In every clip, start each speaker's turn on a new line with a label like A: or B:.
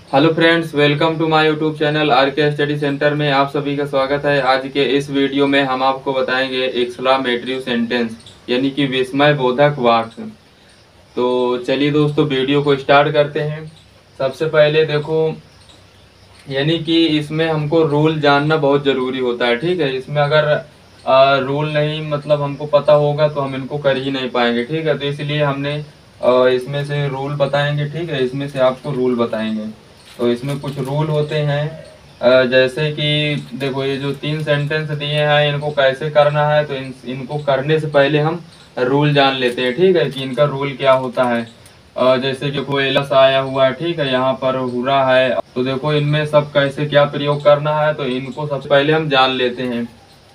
A: Hello friends, welcome to my YouTube channel R K study centre में आप सभी का स्वागत है। आज के इस वीडियो में हम आपको बताएंगे एक्सक्लामेटरी सेंटेंस यानी कि विस्मय बोधक वाक्य। तो चलिए दोस्तों, वीडियो को स्टार्ट करते हैं। सबसे पहले देखो, यानी कि इसमें हमको रूल जानना बहुत ज़रूरी होता है। ठीक है, इसमें अगर रूल नहीं मतलब हमको पता होगा तो हम इनको कर ही नहीं पाएंगे। ठीक है, तो इसलिए हमने इसमें से रूल बताएंगे। ठीक है, इसमें से आपको रूल बताएंगे। तो इसमें कुछ रूल होते हैं, जैसे कि देखो, ये जो 3 सेंटेंस दिए हैं इनको कैसे करना है, तो इनको करने से पहले हम रूल जान लेते हैं। ठीक है, कि इनका रूल क्या होता है। जैसे कि कोई एलस आया हुआ है, ठीक है, यहाँ पर हुरा है, तो देखो इनमें सब कैसे क्या प्रयोग करना है, तो इनको सबसे पहले हम जान लेते हैं।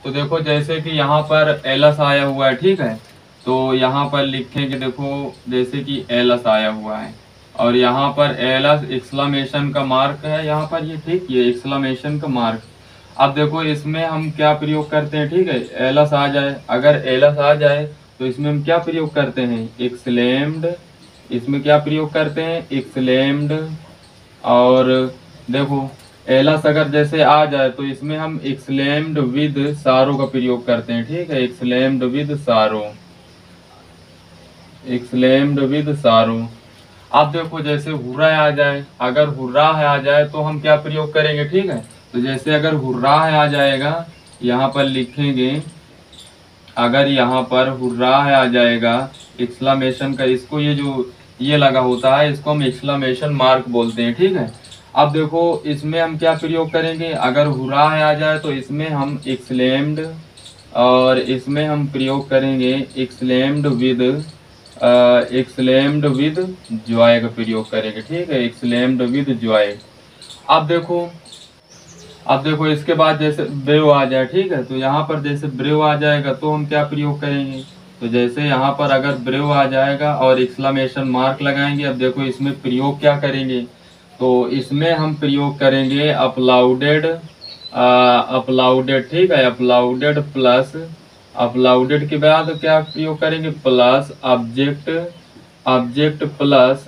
A: तो देखो, जैसे कि यहाँ पर एलस आया हुआ है, ठीक है, तो यहाँ पर लिखेंगे, देखो जैसे कि एलस आया हुआ है और यहाँ पर एलस एक्सक्लेमेशन का मार्क है, यहाँ पर ये, ठीक, ये एक्सक्लेमेशन का मार्क। अब देखो इसमें हम क्या प्रयोग करते हैं। ठीक है, एलस आ जाए, अगर एलस आ जाए तो इसमें हम क्या प्रयोग करते हैं, एक्सक्लेम्ड। इसमें क्या प्रयोग करते हैं, एक्सक्लेम्ड। और देखो, एलस अगर जैसे आ जाए तो इसमें हम एक्सक्लेम्ड विद सारो का प्रयोग करते हैं। ठीक है, एक्सक्लेम्ड विद सारो, एक्सक्लेम्ड विद सारो। अब देखो, जैसे हुर्रा आ जाए, अगर हुर्रा है आ जाए तो हम क्या प्रयोग करेंगे। ठीक है, तो जैसे अगर हुर्रा है आ जाएगा, यहाँ पर लिखेंगे, अगर यहाँ पर हुर्रा है आ जाएगा एक्सक्लेमेशन का, इसको ये जो ये लगा होता है इसको हम एक्सक्लेमेशन मार्क बोलते हैं। ठीक है, अब देखो इसमें हम क्या प्रयोग करेंगे, अगर हुर्रा है आ जाए तो इसमें हम एक्सक्लेम्ड, और इसमें हम प्रयोग करेंगे exclaimed with, exclaimed with Joy का प्रयोग करेंगे। ठीक है, एक्सक्लेम्ड विद जॉय। अब देखो, अब देखो इसके बाद जैसे ब्रेव आ जाए, ठीक है, तो यहाँ पर जैसे ब्रेव आ जाएगा तो हम क्या प्रयोग करेंगे, तो जैसे यहाँ पर अगर ब्रेव आ जाएगा और एक्सक्लेमेशन मार्क लगाएंगे। अब देखो इसमें प्रयोग क्या करेंगे, तो इसमें हम प्रयोग करेंगे अपलाउडेड, अपलाउडेड। ठीक है, अपलाउडेड प्लस, अपलाउडेड के बाद क्या प्रयोग करेंगे, plus object, object plus,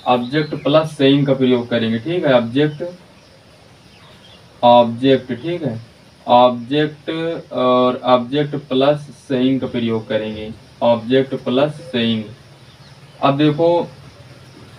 A: object plus saying का प्रयोग करेंगे। ठीक है, ऑब्जेक्ट, ऑब्जेक्ट, ठीक है, ऑब्जेक्ट और ऑब्जेक्ट प्लस सेइंग का प्रयोग करेंगे, ऑब्जेक्ट प्लस सेइंग। अब देखो,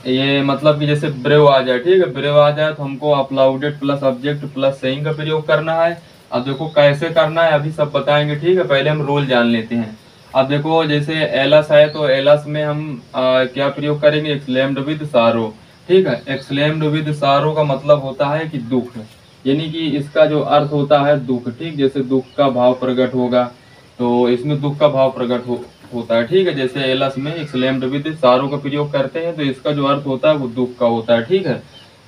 A: ये मतलब कि जैसे ब्रेव आ जाए, ठीक है, ब्रेव आ जाए तो हमको अपलाउडेड प्लस ऑब्जेक्ट प्लस सेइंग का प्रयोग करना है। अब देखो कैसे करना है अभी सब बताएंगे। ठीक है, पहले हम रोल जान लेते हैं। अब देखो, जैसे एलस है तो एलस में हम क्या प्रयोग करेंगे, एक्सक्लेम्ड विद सारो। ठीक है, एक्सक्लेम्ड विद सारो का मतलब होता है कि दुख, यानी कि इसका जो अर्थ होता है दुख। ठीक, जैसे दुख का भाव प्रकट होगा तो इसमें दुख का भाव प्रकट होता है। ठीक है, जैसे एलस में एक्सक्लेम्ड विद सारो का प्रयोग करते हैं तो इसका जो अर्थ होता है वो दुख का होता है। ठीक है,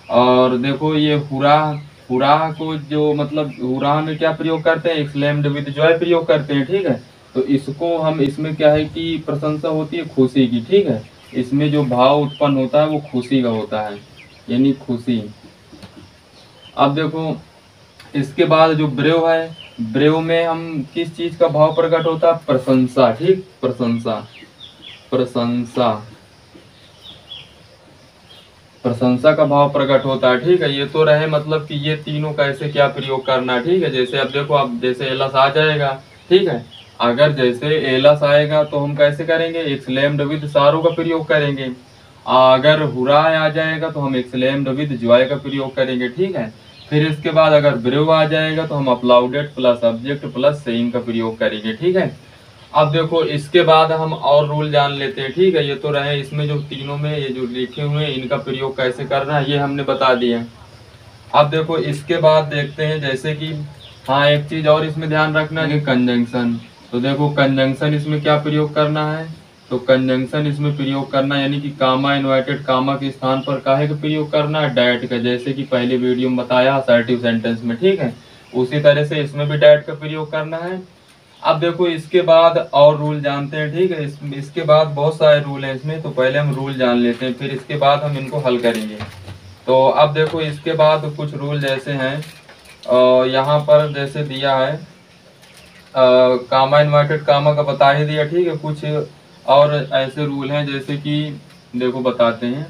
A: और देखो ये हुरा, हुरा को जो मतलब हुरा में क्या प्रयोग करते हैं, एक्सक्लेम्ड विद जॉय प्रयोग करते हैं। ठीक है, तो इसको हम, इसमें क्या है कि प्रशंसा होती है खुशी की। ठीक है, इसमें जो भाव उत्पन्न होता है वो खुशी का होता है, यानी खुशी। अब देखो इसके बाद जो ब्रेव है, ब्रेव में हम किस चीज का भाव प्रकट होता है, प्रशंसा। ठीक, प्रशंसा, प्रशंसा, प्रशंसा का भाव प्रकट होता है। ठीक है, ये तो रहे मतलब कि ये तीनों कैसे क्या प्रयोग करना है। ठीक है, जैसे अब देखो, अब जैसे एलस आ जाएगा, ठीक है, अगर जैसे एलस आएगा तो हम कैसे करेंगे, एक्सक्लेम्ड विद सारो का प्रयोग करेंगे। अगर हुरा आ जाएगा तो हम एक्सक्लेम्ड विद जॉय का प्रयोग करेंगे। ठीक है, फिर इसके बाद अगर ब्रेव आ जाएगा तो हम अपलाउडेड प्लस ऑब्जेक्ट प्लस सेइंग का प्रयोग करेंगे। ठीक है, अब देखो इसके बाद हम और रूल जान लेते हैं। ठीक है, ये तो रहे, इसमें जो तीनों में ये जो लिखे हुए हैं इनका प्रयोग कैसे करना है ये हमने बता दिया। अब देखो इसके बाद देखते हैं, जैसे कि हाँ, एक चीज और इसमें ध्यान रखना है कि कंजंक्शन। तो देखो कंजंक्शन इसमें क्या प्रयोग करना है, तो कंजंक्शन इसमें प्रयोग करना यानी कि कामा, इन्वर्टेड कामा के स्थान पर काहे का प्रयोग करना है, डैट का, जैसे कि पहले वीडियो में बताया असर्टिव सेंटेंस में। ठीक है, उसी तरह से इसमें भी डैट का प्रयोग करना है। अब देखो इसके बाद और रूल जानते हैं। ठीक है, इसके बाद बहुत सारे रूल हैं इसमें, तो पहले हम रूल जान लेते हैं, फिर इसके बाद हम इनको हल करेंगे। तो अब देखो इसके बाद कुछ रूल जैसे हैं, यहाँ पर जैसे दिया है, कामा, इन्वर्टेड कामा का बता ही दिया। ठीक है, कुछ और ऐसे रूल हैं जैसे कि देखो बताते हैं,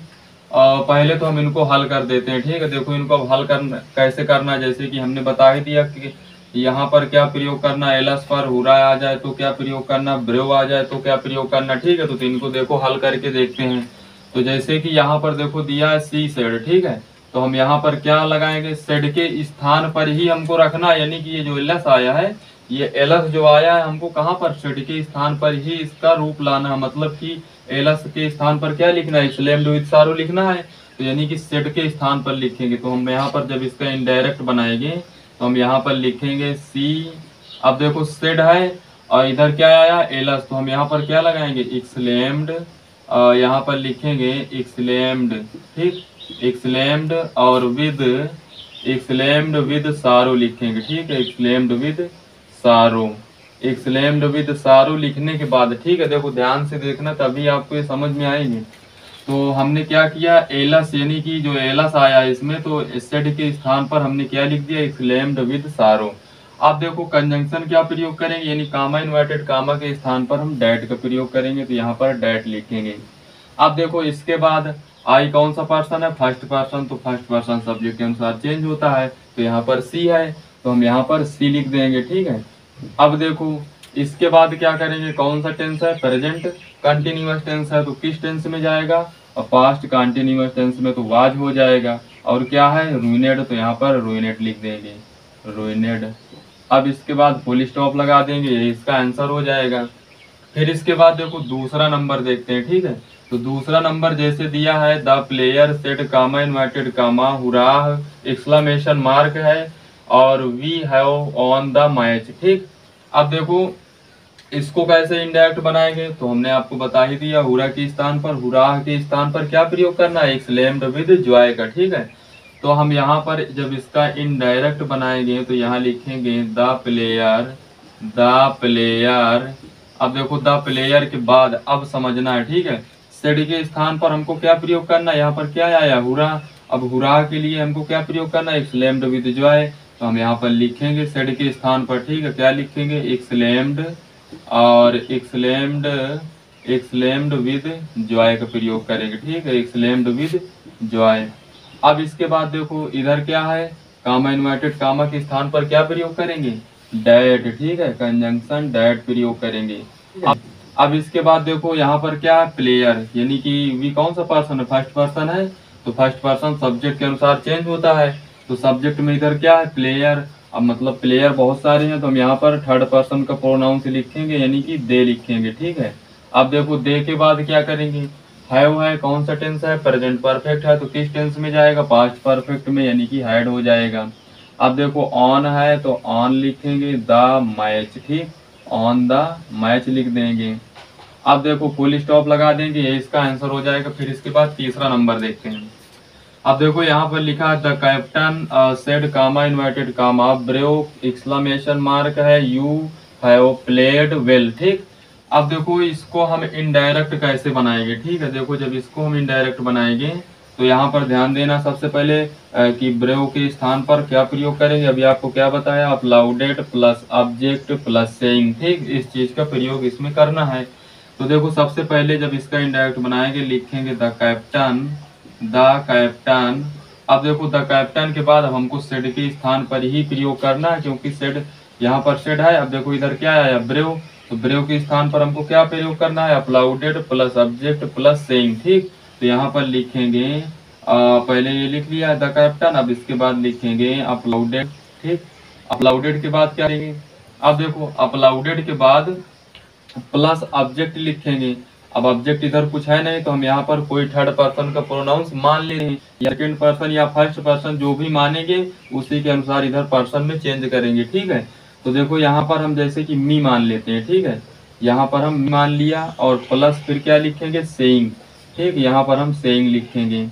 A: पहले तो हम इनको हल कर देते हैं। ठीक है, देखो इनको अब हल करना कैसे करना है, जैसे कि हमने बता ही दिया कि यहाँ पर क्या प्रयोग करना, एलस पर हुरा आ जाए तो क्या प्रयोग करना, ब्रेव आ जाए तो क्या प्रयोग करना। ठीक है, तो इनको देखो हल करके देखते हैं। तो जैसे कि यहाँ पर देखो दिया है सी सेड। ठीक है, तो हम यहाँ पर क्या लगाएंगे, सेड के स्थान पर ही हमको रखना है, यानी कि ये जो एलस आया है, ये एलस जो आया है हमको कहाँ पर, सेड के स्थान पर ही इसका रूप लाना है। मतलब कि एलस के स्थान पर क्या लिखना है, स्लैम्ड विद सारो लिखना है। तो यानी कि सेड के स्थान पर लिखेंगे। तो हम यहाँ पर जब इसका इनडायरेक्ट बनाएंगे तो हम यहाँ पर लिखेंगे सी। अब देखो सेड है और इधर क्या आया एलस, तो हम यहाँ पर क्या लगाएंगे, एक्सलेम्ड। यहाँ पर लिखेंगे एक्सलेम्ड। ठीक, एक्सलेम्ड और विद, एक्सलेम्ड विद सारो लिखेंगे। ठीक है, एक्सलेम्ड विद सारो, एक्सलेम्ड विद सारो लिखने के बाद, ठीक है देखो ध्यान से देखना तभी आपको ये समझ में आएंगे। तो हमने क्या किया, एलस यानी कि जो एलस आया इसमें, तो सेड के स्थान पर हमने क्या लिख दिया, एक्सलेम्ड विद सारो। अब देखो कंजंक्शन क्या प्रयोग करेंगे, यानी कामा इन्वर्टेड कामा के स्थान पर हम डैट का प्रयोग करेंगे। तो यहाँ पर डैट लिखेंगे। अब देखो इसके बाद आई कौन सा पर्सन है, फर्स्ट पर्सन। तो फर्स्ट पर्सन सब्जेक्ट के अनुसार चेंज होता है। तो यहाँ पर सी है तो हम यहाँ पर सी लिख देंगे। ठीक है, अब देखो इसके बाद क्या करेंगे, कौन सा टेंस है, प्रेजेंट कंटिन्यूअस टेंस है तो किस टेंस में जाएगा, और पास्ट कंटिन्यूअस टेंस में तो वाज हो जाएगा। और क्या है, रुइनेड, तो यहाँ पर रुइनेड लिख देंगे, रुइनेड। अब इसके बाद फुल स्टॉप लगा देंगे, ये इसका आंसर हो जाएगा। फिर इसके बाद देखो दूसरा नंबर देखते हैं। ठीक है, तो दूसरा नंबर जैसे दिया है, the player said comma inverted comma hurrah exclamation mark है और we have on the match. ठीक, अब देखो इसको कैसे इंडायरेक्ट बनाएंगे, तो हमने आपको बता ही दिया, हुरा के स्थान पर, हुराह के स्थान पर क्या प्रयोग करना है, एक्सलेम्ड विद जॉय का। ठीक है, तो हम यहाँ पर जब इसका इनडायरेक्ट बनाएंगे तो यहाँ लिखेंगे द प्लेयर, द प्लेयर। अब देखो द प्लेयर के बाद अब समझना है। ठीक है, सेड के स्थान पर हमको क्या प्रयोग करना है, यहाँ पर क्या आया, हुरा। अब हुरा के लिए हमको क्या प्रयोग करना है, एक्सलेम्ड विद जॉय। तो हम यहाँ पर लिखेंगे सेड के स्थान पर, ठीक है, क्या लिखेंगे, एक्सलेम्ड और एक्सलेम्ड, एक्सलेम्ड विद जॉय का प्रयोग करेंगे। ठीक है, एक्सलेम्ड विद जॉय। अब इसके बाद देखो इधर क्या है, कामा इन्वर्टेड कामा के स्थान पर क्या प्रयोग करेंगे, डैट। ठीक है, कंजंक्शन डैट प्रयोग करेंगे। अब इसके बाद देखो यहाँ पर क्या है, प्लेयर, यानी कि वी कौन सा पर्सन है, फर्स्ट पर्सन है। तो फर्स्ट पर्सन सब्जेक्ट के अनुसार चेंज होता है। तो सब्जेक्ट में इधर क्या है, प्लेयर। अब मतलब प्लेयर बहुत सारे हैं तो हम यहाँ पर थर्ड पर्सन का प्रोनाउन से लिखेंगे, यानी कि दे लिखेंगे। ठीक है, अब देखो दे के बाद क्या करेंगे, हैव है, कौन सा टेंस है, प्रेजेंट परफेक्ट है तो किस टेंस में जाएगा, पास्ट परफेक्ट में, यानी कि हैड हो जाएगा। अब देखो ऑन है तो ऑन लिखेंगे, द मैच। ठीक, ऑन द मैच लिख देंगे। अब देखो फुल स्टॉप लगा देंगे, ये इसका आंसर हो जाएगा। फिर इसके बाद तीसरा नंबर देखते हैं। अब देखो यहाँ पर लिखा है the captain said comma inverted comma brave exclamation mark है, यू हैव प्लेड वेल। ठीक, अब देखो इसको हम इनडायरेक्ट कैसे बनाएंगे। ठीक है, देखो जब इसको हम इनडायरेक्ट बनाएंगे तो यहाँ पर ध्यान देना सबसे पहले कि ब्रेव के स्थान पर क्या प्रयोग करेंगे। अभी आपको क्या बताया, अपलाउडेड प्लस ऑब्जेक्ट प्लस सेइंग। ठीक, इस चीज का प्रयोग इसमें करना है। तो देखो सबसे पहले जब इसका इनडायरेक्ट बनाएंगे लिखेंगे द कैप्टन, द कैप्टन। अब देखो द कैप्टन के बाद अब हमको सेड के स्थान पर ही प्रयोग करना है, क्योंकि सेड यहाँ पर सेड है। अब देखो इधर क्या आया, ब्रेव, तो ब्रेव के स्थान पर हमको क्या प्रयोग करना है, अपलाउडेड प्लस ऑब्जेक्ट प्लस सेइंग। ठीक, तो यहाँ पर लिखेंगे पहले ये लिख लिया द कैप्टन, अब इसके बाद लिखेंगे अपलाउडेड। ठीक, अपलाउडेड के बाद क्या लिखेंगे, अब देखो अपलाउडेड के बाद प्लस ऑब्जेक्ट लिखेंगे। अब ऑब्जेक्ट इधर कुछ है नहीं तो हम यहाँ पर कोई थर्ड पर्सन का प्रोनाउंस मान ले रहे हैं, या सेकंड पर्सन या फर्स्ट पर्सन जो भी मानेंगे उसी के अनुसार इधर पर्सन में चेंज करेंगे। ठीक है, तो देखो यहाँ पर हम जैसे कि मी मान लेते हैं। ठीक है, यहाँ पर हम मी मान लिया और प्लस फिर क्या लिखेंगे, सेइंग। ठीक, यहाँ पर हम सेइंग लिखेंगे।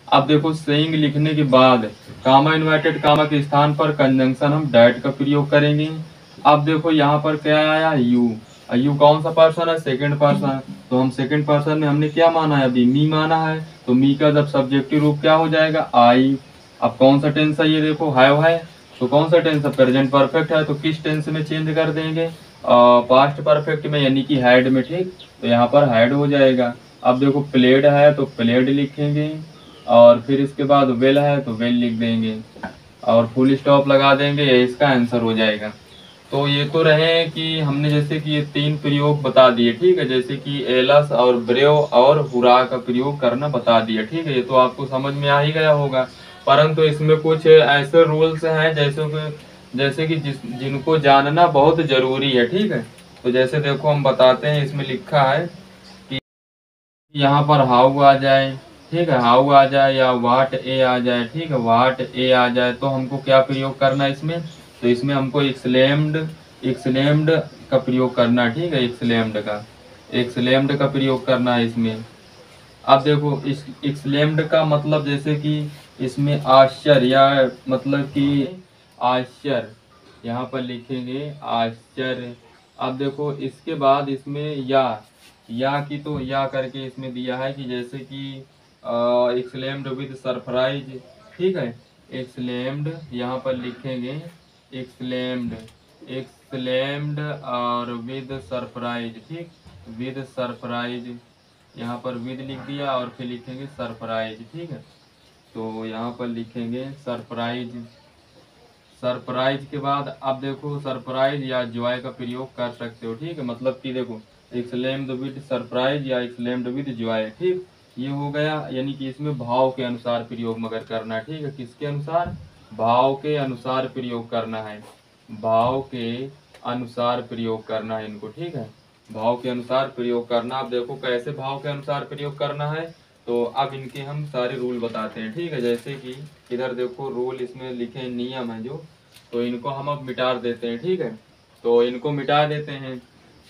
A: अब देखो सेइंग लिखने के बाद कामा इन्वर्टेड कामा के स्थान पर कंजंक्शन हम डैट का प्रयोग करेंगे। अब देखो यहाँ पर क्या आया, यू। यू कौन सा पर्सन है, सेकंड पर्सन। तो हम सेकंड पर्सन में हमने क्या माना है, अभी मी माना है। तो मी का जब सब्जेक्टिव रूप क्या हो जाएगा, आई। अब कौन सा टेंस है, ये देखो हैव है तो कौन सा टेंस है, प्रेजेंट परफेक्ट है तो किस टेंस में चेंज कर देंगे, पास्ट परफेक्ट में, यानी कि हैड में। ठीक, तो यहाँ पर हैड हो जाएगा। अब देखो प्लेड है तो प्लेड लिखेंगे, और फिर इसके बाद वेल है तो वेल लिख देंगे और फुल स्टॉप लगा देंगे, ये इसका आंसर हो जाएगा। तो ये तो रहे कि हमने जैसे कि ये 3 प्रयोग बता दिए, ठीक है, जैसे कि एलस और ब्रेव और हुरा का प्रयोग करना बता दिया, ठीक है, ये तो आपको समझ में आ ही गया होगा। परंतु इसमें कुछ ऐसे रूल्स हैं जैसे कि जिनको जानना बहुत जरूरी है, ठीक है। तो जैसे देखो हम बताते हैं, इसमें लिखा है कि यहाँ पर हाउ आ जाए, ठीक है, हाउ आ जाए या वाट ए आ जाए, ठीक है, वाट ए आ जाए तो हमको क्या प्रयोग करना है इसमें, तो इसमें हमको एक्सलेम्ड का प्रयोग करना है, ठीक है, एक्सलेम्ड का प्रयोग करना है इसमें। अब देखो इस एक्सलेम्ड का मतलब जैसे कि इसमें आश्चर्य या मतलब कि आश्चर्य, यहाँ पर लिखेंगे आश्चर्य। अब देखो इसके बाद इसमें या की तो या करके इसमें दिया है कि जैसे कि एक्सलेम्ड विद सरप्राइज, ठीक है, एक्सलेम्ड यहाँ पर लिखेंगे एक्सलेम्ड एक्सलेम्ड और विद सरप्राइज, ठीक, विद सरप्राइज, यहाँ पर विद लिख दिया और फिर लिखेंगे सरप्राइज, ठीक है। तो यहाँ पर लिखेंगे सरप्राइज। सरप्राइज के बाद अब देखो सरप्राइज या जॉय का प्रयोग कर सकते हो, ठीक है, मतलब कि देखो एक्सलेम्ड विद सरप्राइज या एक्सलेम्ड विद जॉय, ठीक, ये हो गया। यानी कि इसमें भाव के अनुसार प्रयोग मगर करना है, ठीक है, किसके अनुसार, भाव के अनुसार प्रयोग करना है, भाव के अनुसार प्रयोग करना है इनको, ठीक है, भाव के अनुसार प्रयोग करना। अब देखो कैसे भाव के अनुसार प्रयोग करना है, तो अब इनके हम सारे रूल बताते हैं, ठीक है। जैसे कि इधर देखो रूल इसमें लिखे नियम है जो, तो इनको हम अब मिटा देते हैं, ठीक है, तो इनको मिटा देते हैं।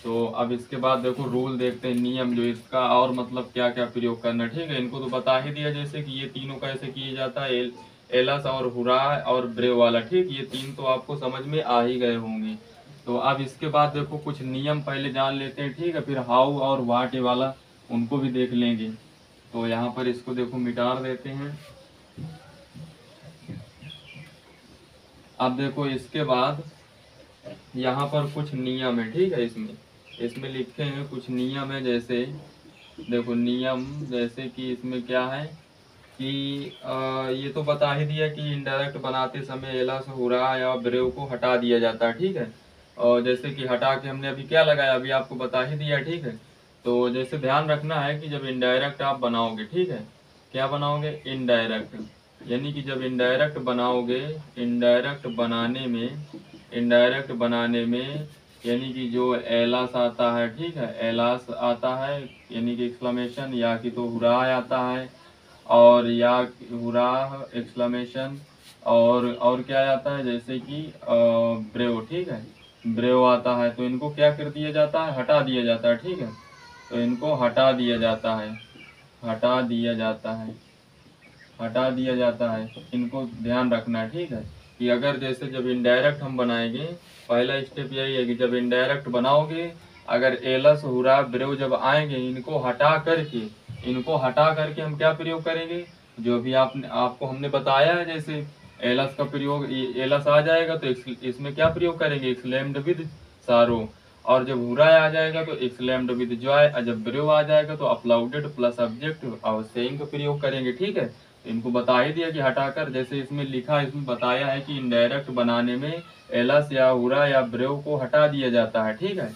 A: तो अब इसके बाद देखो रूल देखते हैं, नियम जो इसका और मतलब क्या क्या प्रयोग करना, ठीक है, इनको तो बता ही दिया जैसे कि ये तीनों कैसे किए जाता है, एलस और हुरा और ब्रेव वाला, ठीक, ये 3 तो आपको समझ में आ ही गए होंगे। तो अब इसके बाद देखो कुछ नियम पहले जान लेते हैं, ठीक है, फिर हाउ और वाट वाला उनको भी देख लेंगे। तो यहाँ पर इसको देखो मिटा देते हैं। अब देखो इसके बाद यहाँ पर कुछ नियम है, ठीक है, इसमें लिखे हैं कुछ नियम है, जैसे देखो नियम जैसे कि इसमें क्या है कि ये तो बता ही दिया कि इनडायरेक्ट बनाते समय एला से हुरा या ब्रेव को हटा दिया जाता है, ठीक है, और जैसे कि हटा के हमने अभी क्या लगाया अभी आपको बता ही दिया, ठीक है। तो जैसे ध्यान रखना है कि जब इनडायरेक्ट आप बनाओगे, ठीक है, क्या बनाओगे, इनडायरेक्ट, यानी कि जब इनडायरेक्ट बनाओगे, इनडायरेक्ट बनाने में यानी कि जो एलास आता है, ठीक है, एलास आता है, यानी कि एक्सक्लेमेशन, या कि तो हुरा आता है, और या हुरा एक्सक्लेमेशन, और क्या आता है जैसे कि ब्रेव, ठीक है, ब्रेव आता है, तो इनको क्या कर दिया जाता है, हटा दिया जाता है, ठीक है, तो इनको हटा दिया जाता है, हटा दिया जाता है, हटा दिया जाता है, इनको ध्यान रखना है, ठीक है, कि अगर जैसे जब इनडायरेक्ट हम बनाएंगे, पहला स्टेप यही है कि जब इनडायरेक्ट बनाओगे, अगर एलस हुरा ब्रेव जब आएंगे, इनको हटा करके हम क्या प्रयोग करेंगे, जो भी आपको हमने बताया है, जैसे एलस का प्रयोग, एलस आ जाएगा तो इसमें क्या प्रयोग करेंगे, एक्सलेम्ड विद सारो, और जब हुरा आ जाएगा तो एक्सलेम्ड विद जॉय, और जब ब्रेव आ जाएगा तो अपलाउडेड प्लस ऑब्जेक्ट और सेइंग का प्रयोग करेंगे, ठीक है। इनको बता ही दिया कि हटाकर, जैसे इसमें लिखा, इसमें बताया है कि इनडायरेक्ट बनाने में एलस या हुरा या ब्रेव को हटा दिया जाता है, ठीक है,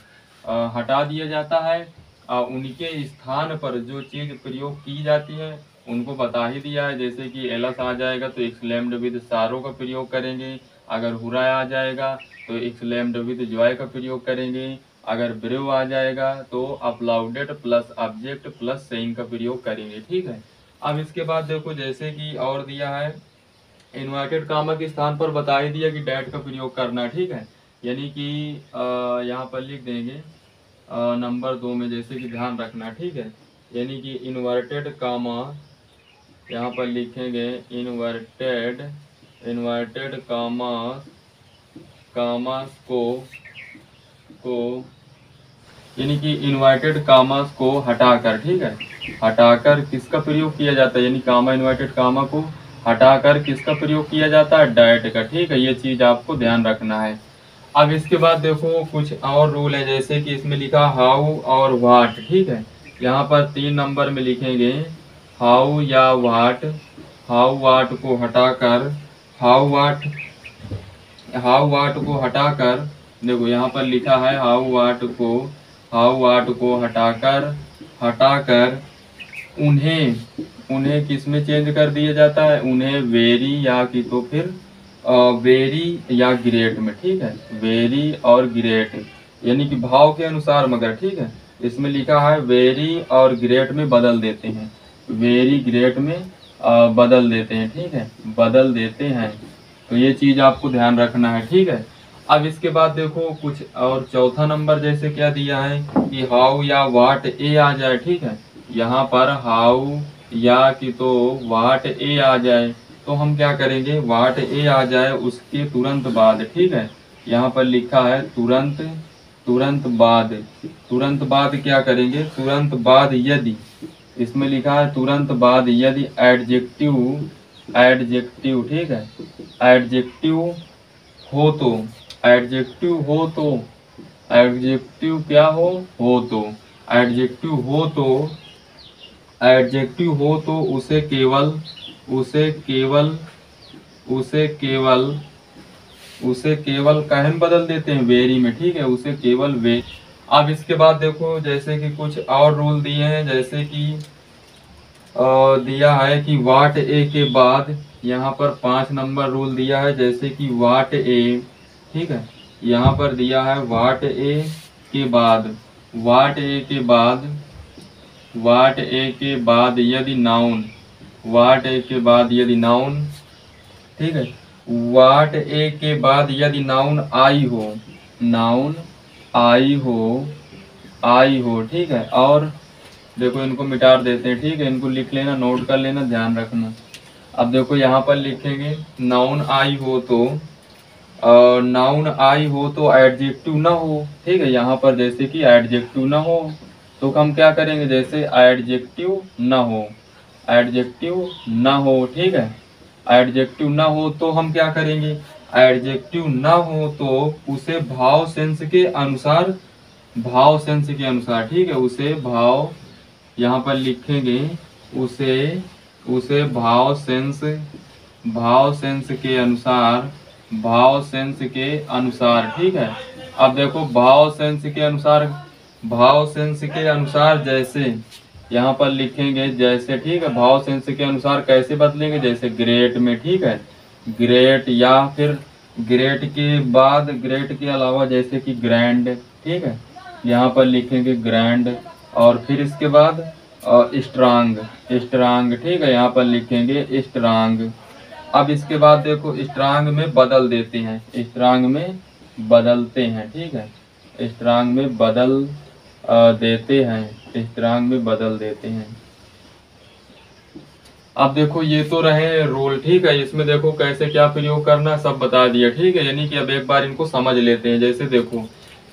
A: हटा दिया जाता है, उनके स्थान पर जो चीज प्रयोग की जाती है उनको बता ही दिया है, जैसे कि एलस आ जाएगा तो एक्सलेम्ड विद सारो का प्रयोग करेंगे, अगर हुरा आ जाएगा तो एक्सलेम्ड विद जॉय का प्रयोग करेंगे, अगर ब्रेव आ जाएगा तो अपलाउडेड प्लस ऑब्जेक्ट प्लस सेइंग का प्रयोग करेंगे, ठीक है। अब इसके बाद देखो जैसे कि और दिया है, इन्वर्टेड कामा के स्थान पर बता ही दिया कि डैट का प्रयोग करना, ठीक है, यानी कि यहाँ पर लिख देंगे नंबर 2 में, जैसे कि ध्यान रखना, ठीक है, यानी कि इन्वर्टेड कामा, यहाँ पर लिखेंगे इन्वर्टेड कामास को यानी कि इन्वर्टेड कामास को हटाकर, ठीक है, हटाकर किसका प्रयोग किया जाता है, यानी कामा इन्वर्टेड कामा को हटाकर किसका प्रयोग किया जाता है, डैट का, ठीक है, ये चीज आपको ध्यान रखना है। अब इसके बाद देखो कुछ और रूल है, जैसे कि इसमें लिखा हाउ और व्हाट, ठीक है, यहाँ पर 3 नंबर में लिखेंगे हाउ या वाट, हाउ वाट को हटाकर, हाउ वाट, हाउ वाट को हटाकर, देखो यहाँ पर लिखा है हाउ वाट को, हाउ वाट को हटाकर, हटाकर उन्हें, उन्हें किस में चेंज कर दिया जाता है, उन्हें वेरी या कि तो फिर वेरी या ग्रेट में, ठीक है, वेरी और ग्रेट यानी कि भाव के अनुसार, मगर ठीक है इसमें लिखा है वेरी और ग्रेट में बदल देते हैं, वेरी ग्रेट में बदल देते हैं, ठीक है, बदल देते हैं। तो ये चीज आपको ध्यान रखना है, ठीक है। अब इसके बाद देखो कुछ और, चौथा नंबर जैसे क्या दिया है कि हाउ या वाट ए आ जाए, ठीक है, यहाँ पर हाउ या कि तो वाट ए आ जाए, तो हम क्या करेंगे, वाट ए आ जाए उसके तुरंत बाद, ठीक है, यहाँ पर लिखा है तुरंत, तुरंत बाद, तुरंत बाद क्या करेंगे, तुरंत बाद यदि, इसमें लिखा है तुरंत बाद यदि एडजेक्टिव, एडजेक्टिव, ठीक है, एडजेक्टिव हो तो, एडजेक्टिव हो तो, एडजेक्टिव क्या हो तो, एडजेक्टिव हो तो, एडजेक्टिव हो तो उसे केवल, उसे केवल, उसे केवल, उसे केवल काहे में बदल देते हैं, वेरी में, ठीक है, उसे केवल वे। अब इसके बाद देखो जैसे कि कुछ और रूल दिए हैं, जैसे कि दिया है कि वाट ए के बाद, यहाँ पर 5 नंबर रूल दिया है, जैसे कि वाट ए, ठीक है, यहाँ पर दिया है वाट ए के बाद, वाट ए के बाद, वाट ए के बाद यदि नाउन, वाट ए के बाद यदि नाउन, ठीक है, वाट ए के बाद यदि नाउन आई हो, नाउन आई हो, आई हो, ठीक है, और देखो इनको मिटा देते हैं, ठीक है, इनको लिख लेना, नोट कर लेना, ध्यान रखना। अब देखो यहाँ पर लिखेंगे नाउन आई हो तो, नाउन आई हो तो एडजेक्टिव ना हो, ठीक है, यहाँ पर जैसे कि एडजेक्टिव ना हो तो हम क्या करेंगे, जैसे एडजेक्टिव ना हो, एडजेक्टिव ना हो, ठीक है, एडजेक्टिव ना हो तो हम क्या करेंगे, एडजेक्टिव ना हो तो उसे भाव सेंस के अनुसार, भाव सेंस के अनुसार, ठीक है, उसे भाव, यहाँ पर लिखेंगे उसे, उसे भाव सेंस, भाव सेंस के अनुसार, भाव सेंस के अनुसार, ठीक है। अब देखो भाव सेंस के अनुसार, भाव सेंस के अनुसार जैसे यहाँ पर लिखेंगे जैसे, ठीक है, भाव सेंस के अनुसार कैसे बदलेंगे, जैसे ग्रेट में, ठीक है, ग्रेट, या फिर ग्रेट के बाद, ग्रेट के अलावा जैसे कि ग्रैंड, ठीक है, यहाँ पर लिखेंगे ग्रैंड, और फिर इसके बाद स्ट्रांग, स्ट्रांग, ठीक है, यहाँ पर लिखेंगे स्ट्रांग। अब इसके बाद देखो स्ट्रांग में बदल देते हैं, स्ट्रांग में बदलते हैं, ठीक है, स्ट्रांग में बदल देते हैं, स्ट्रांग में बदल देते हैं। अब देखो ये तो रहे रूल, ठीक है, इसमें देखो कैसे क्या प्रयोग करना सब बता दिया, ठीक है, यानी कि अब एक बार इनको समझ लेते हैं। जैसे देखो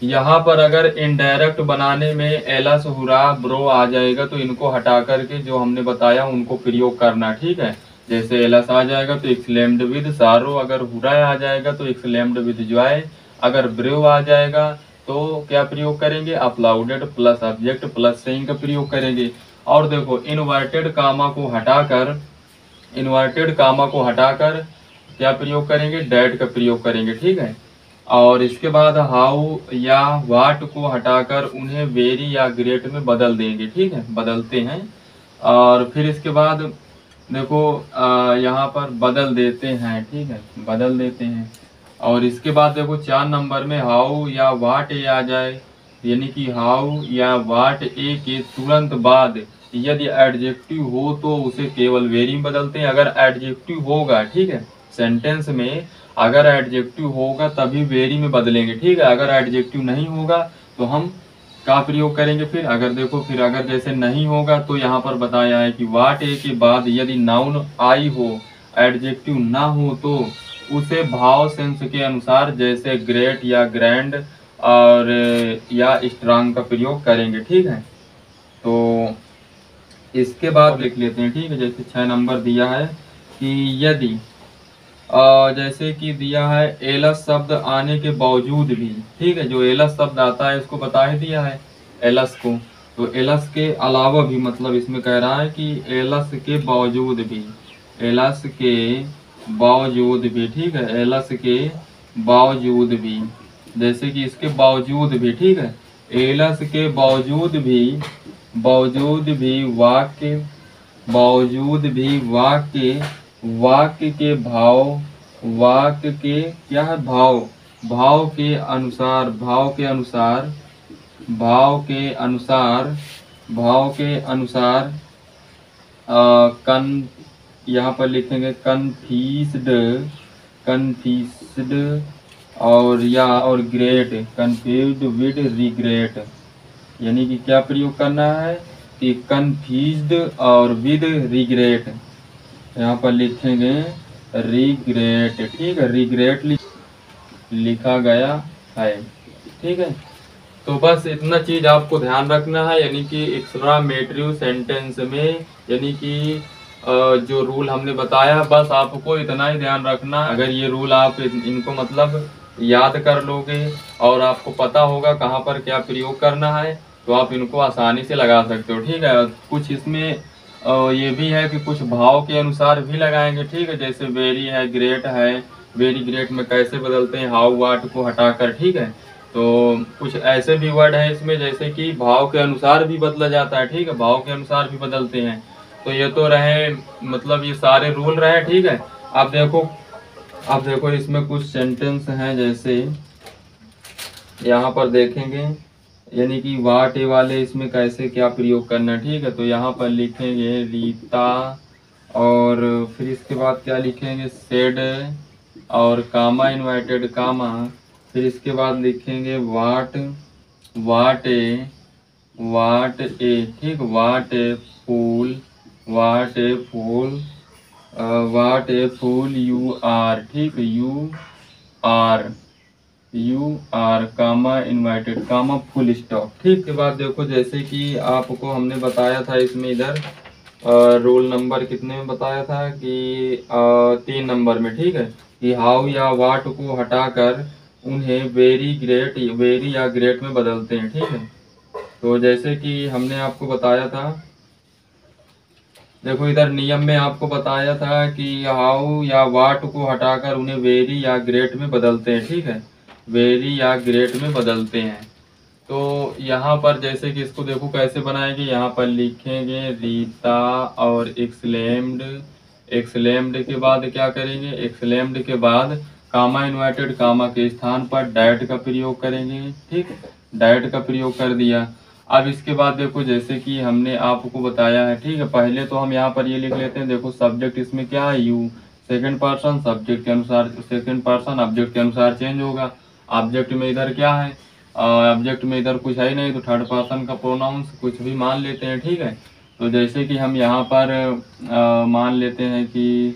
A: यहाँ पर अगर इनडायरेक्ट बनाने में एलस, हुरा, ब्रो आ जाएगा तो इनको हटा करके जो हमने बताया उनको प्रयोग करना, ठीक है, जैसे एलस आ जाएगा तो एक्सलेम्ड विद सारो, अगर हुरा आ जाएगा तो एक्सलेम्ड विद जॉय, अगर ब्रो आ जाएगा तो क्या प्रयोग करेंगे, अपलाउडेड प्लस ऑब्जेक्ट प्लस सेइंग का प्रयोग करेंगे। और देखो इन्वर्टेड कामा को हटाकर, इन्वर्टेड कामा को हटाकर क्या प्रयोग करेंगे, डैट का प्रयोग करेंगे, ठीक है। और इसके बाद हाउ या वाट को हटाकर उन्हें वेरी या ग्रेट में बदल देंगे, ठीक है, बदलते हैं। और फिर इसके बाद देखो यहाँ पर बदल देते हैं, ठीक है, बदल देते हैं। और इसके बाद देखो 4 नंबर में हाउ या वाट ए आ जाए, यानी कि हाउ या वाट ए के तुरंत बाद यदि एडजेक्टिव हो तो उसे केवल वेरी में बदलते हैं। अगर एडजेक्टिव होगा, ठीक है, सेंटेंस में अगर एडजेक्टिव होगा तभी वेरी में बदलेंगे, ठीक है, अगर एडजेक्टिव नहीं होगा तो हम का प्रयोग करेंगे, फिर अगर देखो, फिर अगर जैसे नहीं होगा तो यहाँ पर बताया है कि वाट ए के बाद यदि नाउन आई हो, एडजेक्टिव ना हो तो उसे भाव सेंस के अनुसार जैसे ग्रेट या ग्रैंड और या स्ट्रांग का प्रयोग करेंगे, ठीक है। तो इसके बाद लिख लेते हैं, ठीक है, जैसे 6 नंबर दिया है कि यदि जैसे कि दिया है एलस शब्द आने के बावजूद भी, ठीक है, जो एलस शब्द आता है इसको बता ही दिया है एलस को, तो एलस के अलावा भी, मतलब इसमें कह रहा है कि एलस के बावजूद भी, एलस के बावजूद भी, ठीक है, एलस के बावजूद भी, जैसे कि इसके बावजूद भी, ठीक है, एलस के बावजूद भी, बावजूद भी वाक्य, बावजूद भी वाक्य, वाक्य के भाव, वाक्य के क्या है, भाव, भाव के अनुसार, भाव के अनुसार, भाव के अनुसार, भाव के अनुसार कन, यहाँ पर लिखेंगे कन्फ्यूज्ड, कन्फ्यूज्ड और या और ग्रेट, कन्फ्यूज्ड विद रिग्रेट, यानी कि क्या प्रयोग करना है कि कन्फ्यूज्ड और विद रिग्रेट, यहाँ पर लिखेंगे रिग्रेट, ठीक है, रिग्रेट लिखा गया है, ठीक है। तो बस इतना चीज आपको ध्यान रखना है, यानी कि एक्सक्लेमेटरी सेंटेंस में, यानी कि जो रूल हमने बताया, बस आपको इतना ही ध्यान रखना। अगर ये रूल आप इनको मतलब याद कर लोगे और आपको पता होगा कहाँ पर क्या प्रयोग करना है, तो आप इनको आसानी से लगा सकते हो, ठीक है। कुछ इसमें ये भी है कि कुछ भाव के अनुसार भी लगाएंगे, ठीक है, जैसे वेरी है, ग्रेट है, वेरी ग्रेट में कैसे बदलते हैं, हाउ वाट को हटाकर, ठीक है। तो कुछ ऐसे भी वर्ड हैं इसमें जैसे कि भाव के अनुसार भी बदला जाता है, ठीक है, भाव के अनुसार भी बदलते हैं। तो ये तो रहे, मतलब ये सारे रूल रहे, ठीक है। आप देखो इसमें कुछ सेंटेंस हैं, जैसे यहाँ पर देखेंगे, यानी कि वाट ए वाले इसमें कैसे क्या प्रयोग करना है, ठीक है। तो यहाँ पर लिखेंगे रीता, और फिर इसके बाद क्या लिखेंगे, सेड, और कामा इन्वर्टेड कामा, फिर इसके बाद लिखेंगे वाट, वाट ए, वाट ए, ठीक, what a fool, what a fool, what a fool you are, ठीक, you are, you are, comma inverted comma full stop, ठीक। के बाद देखो जैसे कि आपको हमने बताया था इसमें, इधर रोल नंबर कितने में बताया था कि 3 नंबर में, ठीक है, कि हाउ या वाट को हटाकर उन्हें वेरी ग्रेट, वेरी या ग्रेट में बदलते हैं, ठीक है। तो जैसे कि हमने आपको बताया था, देखो इधर नियम में आपको बताया था कि हाउ या वाट को हटाकर उन्हें वेरी या ग्रेट में बदलते हैं, ठीक है, वेरी या ग्रेट में बदलते हैं। तो यहाँ पर जैसे कि इसको देखो कैसे बनाएंगे, यहाँ पर लिखेंगे रीता और एक्सलेम्ड, एक्सलेम्ड के बाद क्या करेंगे, एक्सलेम्ड के बाद कामा इन्वर्टेड कामा के स्थान पर डैट का प्रयोग करेंगे, ठीक, डैट का प्रयोग कर दिया। अब इसके बाद देखो जैसे कि हमने आपको बताया है, ठीक है, पहले तो हम यहाँ पर ये लिख लेते हैं, देखो सब्जेक्ट इसमें क्या है, यू, सेकंड पर्सन, सब्जेक्ट के अनुसार, सेकंड पर्सन ऑब्जेक्ट के अनुसार चेंज होगा। ऑब्जेक्ट में इधर क्या है, ऑब्जेक्ट में इधर कुछ है ही नहीं, तो थर्ड पर्सन का प्रोनाउंस कुछ भी मान लेते हैं, ठीक है। तो जैसे कि हम यहाँ पर मान लेते हैं कि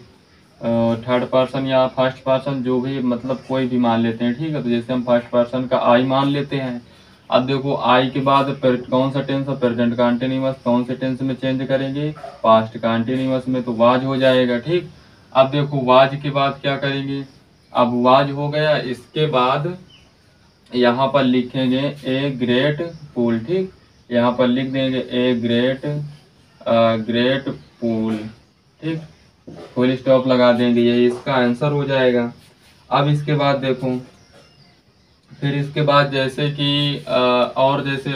A: थर्ड पर्सन या फर्स्ट पर्सन, जो भी मतलब कोई भी मान लेते हैं, ठीक है। तो जैसे हम फर्स्ट पर्सन का आई मान लेते हैं। अब देखो आई के बाद कौन सा टेंस है, प्रेजेंट कंटिन्यूअस, कौन से टेंस में चेंज करेंगे, पास्ट कंटिन्यूअस में, तो वाज हो जाएगा, ठीक। अब देखो वाज के बाद क्या करेंगे, अब वाज हो गया, इसके बाद यहाँ पर लिखेंगे ए ग्रेट पूल, ठीक, यहाँ पर लिख देंगे ए ग्रेट, ग्रेट पूल, ठीक, फुल स्टॉप लगा देंगे, ये इसका आंसर हो जाएगा। अब इसके बाद देखो, फिर इसके बाद जैसे कि और जैसे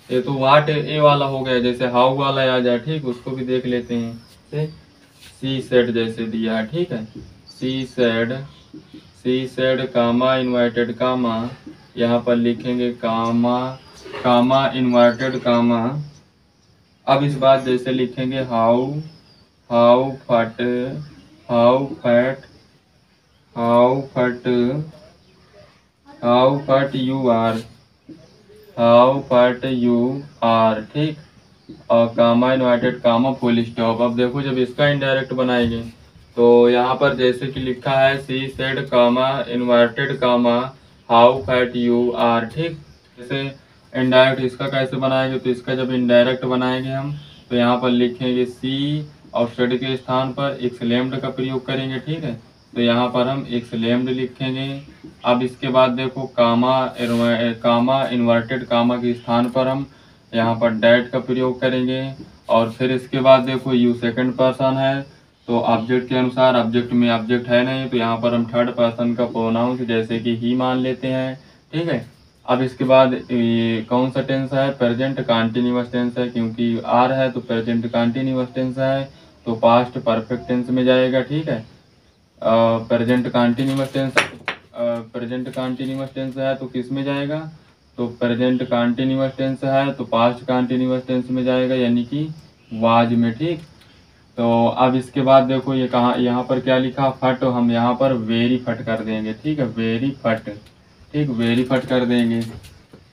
A: ये तो वाट ए वाला हो गया, जैसे हाउ वाला आ जाए, ठीक, उसको भी देख लेते हैं, ठीक, सी सेड जैसे दिया है, ठीक है, she said, she said comma inverted comma, यहाँ पर लिखेंगे कामा, कामा इन्वर्टेड कामा। अब इस बात जैसे लिखेंगे हाउ, हाउ फट, हाउ फट, हाउ फट, हाउ फट यू आर, हाउ फट यू आर, ठीक, और कामा इन्वर्टेड कामा फुल स्टॉप। अब देखो जब इसका इनडायरेक्ट बनाएंगे, तो यहाँ पर जैसे कि लिखा है she said comma inverted comma how fat you are, ठीक। जैसे इनडायरेक्ट इसका कैसे बनाएंगे, तो इसका जब इनडायरेक्ट बनाएंगे हम, तो यहाँ पर लिखेंगे सी और सेड के स्थान पर एक्सलेम्ड का प्रयोग करेंगे, ठीक है। तो यहाँ पर हम एक्सलेम्ड लिखेंगे। अब इसके बाद देखो कामा, कामा इन्वर्टेड कामा के स्थान पर हम यहाँ पर डैट का प्रयोग करेंगे। और फिर इसके बाद देखो यू सेकंड पर्सन है, तो ऑब्जेक्ट के अनुसार ऑब्जेक्ट में ऑब्जेक्ट है नहीं, तो यहाँ पर हम थर्ड पर्सन का प्रोनाउंस जैसे कि ही मान लेते हैं। ठीक है। अब इसके बाद ये कौन सा टेंस है, प्रेजेंट कंटीन्यूअस टेंस है, क्योंकि आर है तो प्रेजेंट कंटीन्यूअस टेंस है, तो पास्ट परफेक्ट टेंस में जाएगा। ठीक है। Present continuous tense, present continuous tense है तो किस में जाएगा, तो प्रेजेंट कंटीन्यूअस टेंस है तो पास्ट कंटीन्यूअस टेंस में जाएगा, यानी कि वाज में। ठीक। तो अब इसके बाद देखो ये कहाँ, यहाँ पर क्या लिखा फट, तो हम यहाँ पर वेरी फट कर देंगे। ठीक है, वेरी फट। ठीक, वेरी फट कर देंगे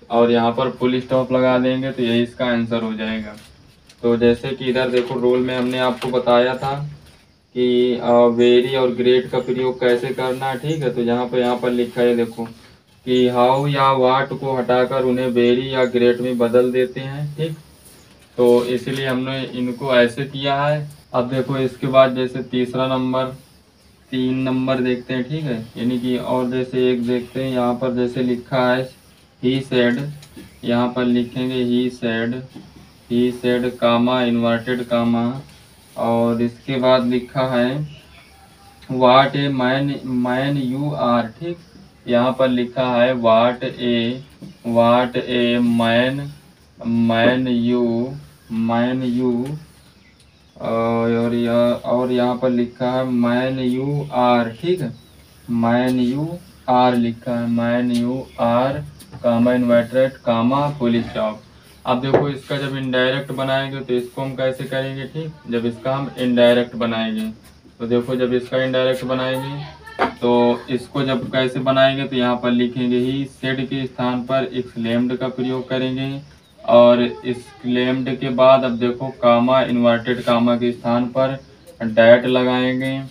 A: और यहाँ पर फुल स्टॉप लगा देंगे, तो यही इसका आंसर हो जाएगा। तो जैसे कि इधर देखो रोल में हमने आपको बताया था कि वेरी और ग्रेट का प्रयोग कैसे करना है। ठीक है। तो यहाँ पर लिखा है देखो कि हाउ या वाट को हटाकर उन्हें वेरी या ग्रेट में बदल देते हैं। ठीक। तो इसलिए हमने इनको ऐसे किया है। अब देखो इसके बाद जैसे तीसरा नंबर, 3 नंबर देखते हैं। ठीक है, यानी कि और जैसे एक देखते हैं, यहाँ पर जैसे लिखा है ही सेड, यहाँ पर लिखेंगे ही सेड कामा इन्वर्टेड कामा, और इसके बाद लिखा है वाट ए मैन यू आर। ठीक, यहाँ पर लिखा है वाट ए मैन यू और यहाँ पर लिखा है मैन यू आर। ठीक है, मैन यू आर लिखा है, man you are comma inverted comma full stop. अब देखो इसका जब इनडायरेक्ट बनाएंगे तो इसको हम कैसे करेंगे। ठीक, जब इसका हम इनडायरेक्ट बनाएंगे तो देखो जब इसका इनडायरेक्ट बनाएंगे तो इसको जब कैसे बनाएंगे, तो यहाँ पर लिखेंगे ही सेड के स्थान पर एक्सलेम्ड का प्रयोग करेंगे, और एक्सलेम्ड के बाद अब देखो कामा इन्वर्टेड कामा के स्थान पर डैट लगाएंगे।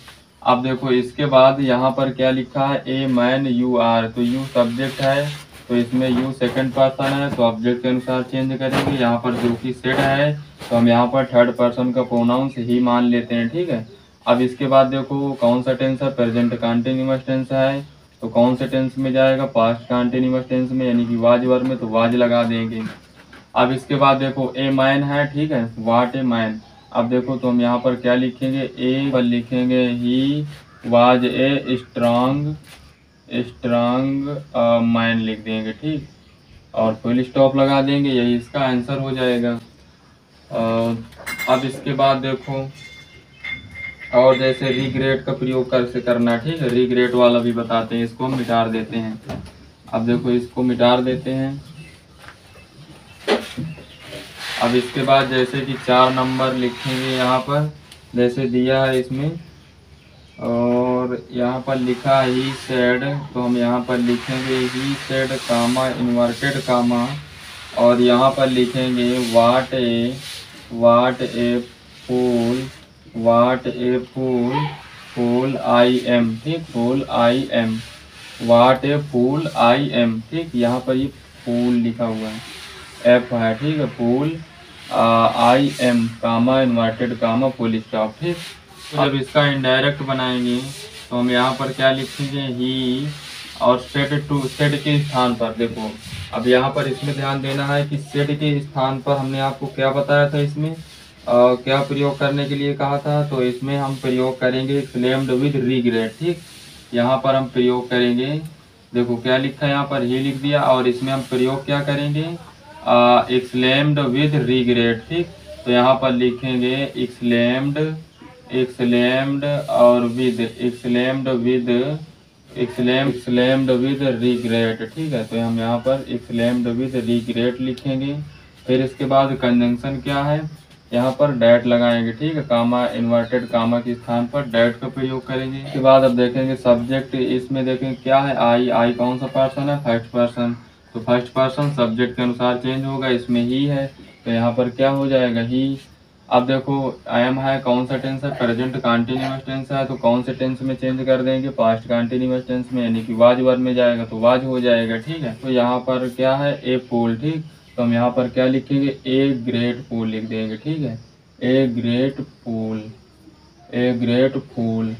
A: अब देखो इसके बाद यहाँ पर क्या लिखा है ए मैन यू आर, तो यू सब्जेक्ट है तो इसमें यू सेकंड पर्सन है, तो ऑब्जेक्ट के अनुसार चेंज करेंगे। यहाँ पर जो कि सेड है तो हम यहाँ पर थर्ड पर्सन का प्रोनाउंस ही मान लेते हैं। ठीक है। अब इसके बाद देखो कौन सा टेंस है, प्रेजेंट कंटीन्यूअस टेंस है, तो कौन से टेंस में जाएगा, पास्ट कंटीन्यूअस टेंस में, यानी कि वाज वर्ब में, तो वाज लगा देंगे। अब इसके बाद देखो ए मैन है। ठीक है, वाट ए मैन। अब देखो तो हम यहाँ पर क्या लिखेंगे, ए पर लिखेंगे he was a strong man लिख देंगे। ठीक, और फुल स्टॉप लगा देंगे, यही इसका आंसर हो जाएगा। अब इसके बाद देखो और जैसे रिग्रेट का प्रयोग कैसे करना है। ठीक है, रिग्रेट वाला भी बताते हैं, इसको हम मिटा देते हैं। अब देखो इसको मिटा देते हैं। अब इसके बाद जैसे कि 4 नंबर लिखेंगे यहाँ पर जैसे दिया है इसमें, और यहाँ पर लिखा है ही सेड, तो हम यहाँ पर लिखेंगे ही सेड कामा इन्वर्टेड कामा, और यहाँ पर लिखेंगे वाट ए फूल आई एम। ठीक, फूल I M, watt a fool I M. ठीक, यहाँ पर ये फूल लिखा हुआ है, एफ है। ठीक है, fool I am comma inverted comma full stop. ठीक, तो जब इसका इनडायरेक्ट बनाएंगे तो हम यहाँ पर क्या लिखेंगे ही, और सेड के स्थान पर देखो, अब यहाँ पर इसमें ध्यान देना है कि सेड के स्थान पर हमने आपको क्या बताया था, इसमें क्या प्रयोग करने के लिए कहा था, तो इसमें हम प्रयोग करेंगे एक्सलेम्ड विद रिग्रेट। ठीक, यहाँ पर हम प्रयोग करेंगे, देखो क्या लिखा है यहाँ पर ही लिख दिया, और इसमें हम प्रयोग क्या करेंगे एक्सलेम्ड विद रिग्रेट। ठीक, तो यहाँ पर लिखेंगे एक्सलेम्ड और विद एक्सलेम्ड विद रिग्रेट। ठीक है, तो हम यहाँ पर एक्सलेम्ड विद रिग्रेट लिखेंगे। फिर इसके बाद कंजंक्शन क्या है, यहाँ पर डैट लगाएंगे। ठीक है, कामा इन्वर्टेड कामा के स्थान पर डैट का प्रयोग करेंगे। इसके बाद अब देखेंगे सब्जेक्ट, इसमें देखेंगे क्या है आई कौन सा पर्सन है, फर्स्ट पर्सन, तो फर्स्ट पर्सन सब्जेक्ट के अनुसार चेंज होगा, इसमें ही है तो यहाँ पर क्या हो जाएगा ही। अब देखो आई एम है, कौन सा टेंस है, प्रेजेंट कंटीन्यूअस टेंस है, तो कौन से टेंस में चेंज कर देंगे, पास्ट कंटीन्यूअस टेंस में, यानी कि वाज वर्ब में जाएगा तो वाज हो जाएगा। ठीक है, तो यहाँ पर क्या है ए फूल। ठीक, तो हम यहाँ पर क्या लिखेंगे ए ग्रेट फूल लिख देंगे। ठीक है, a great fool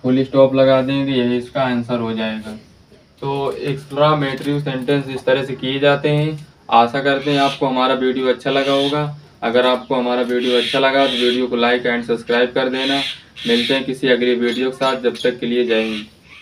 A: full stop लगा देंगे, यही इसका आंसर हो जाएगा। तो एक्सक्लेमेटरी सेंटेंस इस तरह से किए जाते हैं। आशा करते हैं आपको हमारा वीडियो अच्छा लगा होगा। अगर आपको हमारा वीडियो अच्छा लगा तो वीडियो को लाइक एंड सब्सक्राइब कर देना। मिलते हैं किसी अगले वीडियो के साथ, जब तक के लिए जय हिंद।